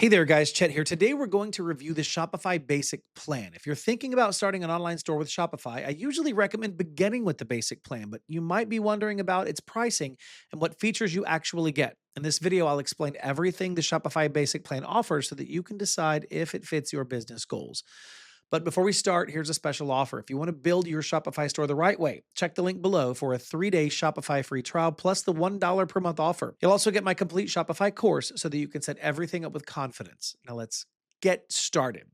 Hey there, guys. Chet here. Today, we're going to review the Shopify Basic plan. If you're thinking about starting an online store with Shopify, I usually recommend beginning with the basic plan, but you might be wondering about its pricing and what features you actually get. In this video, I'll explain everything the Shopify Basic plan offers so that you can decide if it fits your business goals. But before we start, here's a special offer. If you want to build your Shopify store the right way, check the link below for a 3-day Shopify free trial plus the $1 per month offer. You'll also get my complete Shopify course so that you can set everything up with confidence. Now let's get started.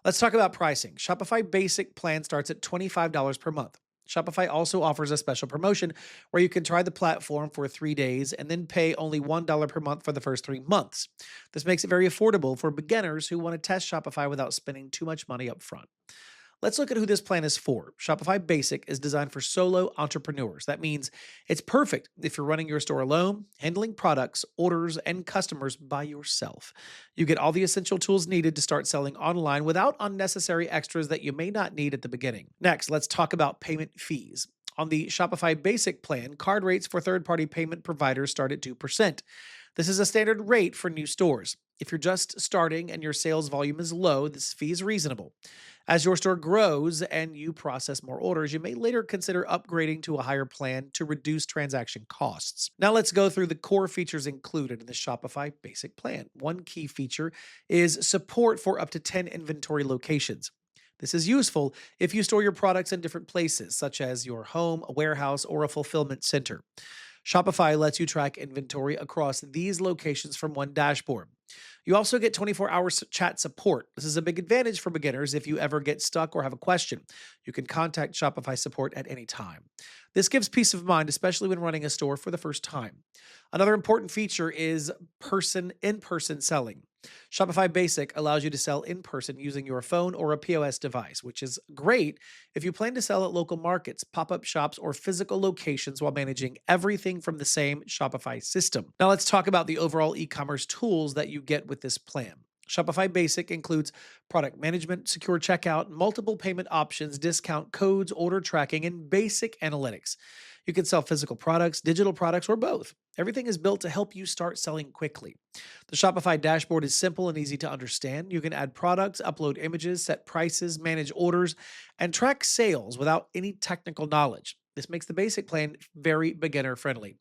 Let's talk about pricing. Shopify Basic plan starts at $25 per month. Shopify also offers a special promotion where you can try the platform for 3 days and then pay only $1 per month for the first 3 months. This makes it very affordable for beginners who want to test Shopify without spending too much money up front. Let's look at who this plan is for. Shopify Basic is designed for solo entrepreneurs. That means it's perfect if you're running your store alone, handling products, orders, and customers by yourself. You get all the essential tools needed to start selling online without unnecessary extras that you may not need at the beginning. Next, let's talk about payment fees. On the Shopify Basic plan, card rates for third-party payment providers start at 2%. This is a standard rate for new stores. If you're just starting and your sales volume is low, this fee is reasonable. As your store grows and you process more orders, you may later consider upgrading to a higher plan to reduce transaction costs. Now let's go through the core features included in the Shopify Basic plan. One key feature is support for up to 10 inventory locations. This is useful if you store your products in different places, such as your home, a warehouse, or a fulfillment center. Shopify lets you track inventory across these locations from one dashboard. You also get 24-hour chat support. This is a big advantage for beginners if you ever get stuck or have a question. You can contact Shopify support at any time. This gives peace of mind, especially when running a store for the first time. Another important feature is in-person selling. Shopify Basic allows you to sell in person using your phone or a POS device, which is great if you plan to sell at local markets, pop-up shops, or physical locations while managing everything from the same Shopify system. Now let's talk about the overall e-commerce tools that you get with this plan. Shopify Basic includes product management, secure checkout, multiple payment options, discount codes, order tracking, and basic analytics. You can sell physical products, digital products, or both. Everything is built to help you start selling quickly. The Shopify dashboard is simple and easy to understand. You can add products, upload images, set prices, manage orders, and track sales without any technical knowledge. This makes the basic plan very beginner friendly.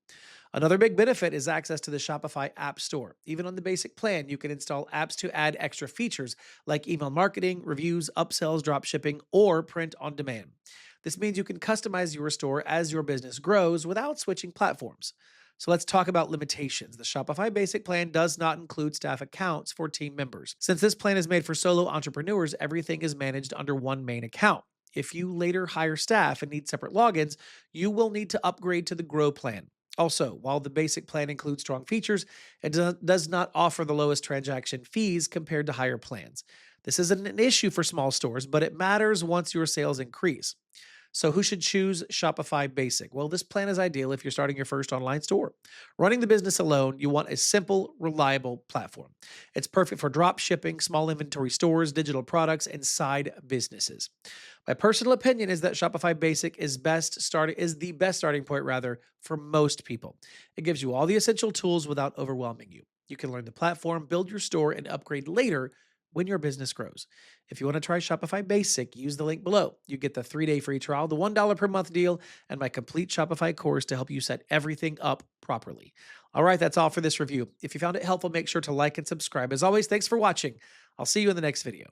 Another big benefit is access to the Shopify App Store. Even on the basic plan, you can install apps to add extra features like email marketing, reviews, upsells, drop shipping, or print on demand. This means you can customize your store as your business grows without switching platforms. So let's talk about limitations. The Shopify Basic plan does not include staff accounts for team members. Since this plan is made for solo entrepreneurs, everything is managed under one main account. If you later hire staff and need separate logins, you will need to upgrade to the Grow plan. Also, while the basic plan includes strong features, it does not offer the lowest transaction fees compared to higher plans. This isn't an issue for small stores, but it matters once your sales increase. So who should choose Shopify Basic? Well, this plan is ideal if you're starting your first online store. Running the business alone, you want a simple, reliable platform. It's perfect for drop shipping, small inventory stores, digital products, and side businesses. My personal opinion is that Shopify Basic is the best starting point for most people. It gives you all the essential tools without overwhelming you. You can learn the platform, build your store, and upgrade later when your business grows. If you want to try Shopify Basic, use the link below. You get the 3-day free trial, the $1 per month deal, and my complete Shopify course to help you set everything up properly. All right, that's all for this review. If you found it helpful, make sure to like and subscribe. As always, thanks for watching. I'll see you in the next video.